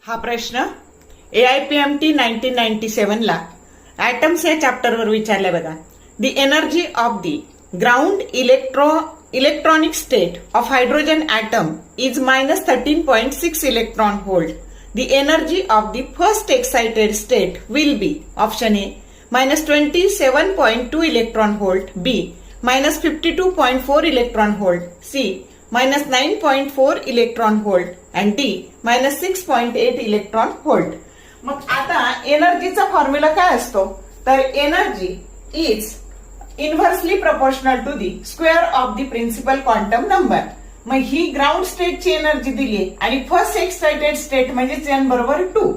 हा प्रश्न AIPMT 1997 ला ऍटम्स या चॅप्टरवर विचारलाय बघा. The energy of the ground electronic state of hydrogen atom is -13.6 electron volt. The energy of the first excited state will be option A -27.2 electron volt, B -52.4 electron volt, C -9.4 electron volt and D -6.8 electron volt. मग आता एनर्जीचा formula काय असतो, तर energy is inversely proportional to the square of the principal quantum number. मग ही ground स्टेटची energy दिली आणि फर्स्ट एक्साइटेड स्टेट म्हणजेच एन बरोबर 2.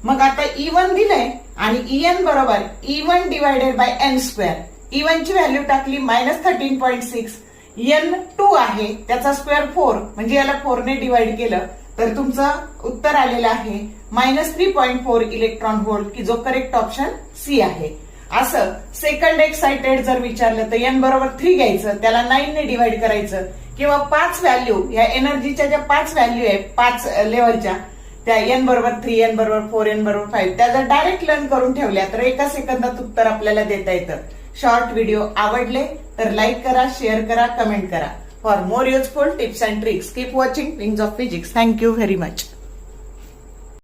मग आता E1 दिलंय आणि En बरोबर E1 divided by N square. E1 ची व्हॅल्यू टाकली -13.6, N2 आहे त्याचा स्क्वेअर 4 म्हणजे याला 4 ने डिवाइड केलं तर तुमचं उत्तर आलेलं आहे -3.4 इलेक्ट्रॉन व्होल्ट, की जो करेक्ट ऑप्शन सी आहे. असं सेकंड एक्साइटेड जर विचारलं तर एन बरोबर 3 घ्यायचं, त्याला 9 ने डिवाइड करायचं, किंवा 5 व्हॅल्यू या एनर्जीच्या ज्या 5 व्हॅल्यू आहे 5 लेवलच्या त्या एन बरोबर 3, एन बरोबर 4, एन बरोबर 5 त्या जर डायरेक्ट लर्न करून ठेवल्या तर एका सेकंदात उत्तर आपल्याला देता येतं. शॉर्ट व्हिडिओ आवडले तर लाईक करा, शेअर करा, कमेंट करा. For more useful tips and tricks keep watching wings of physics. Thank you very much.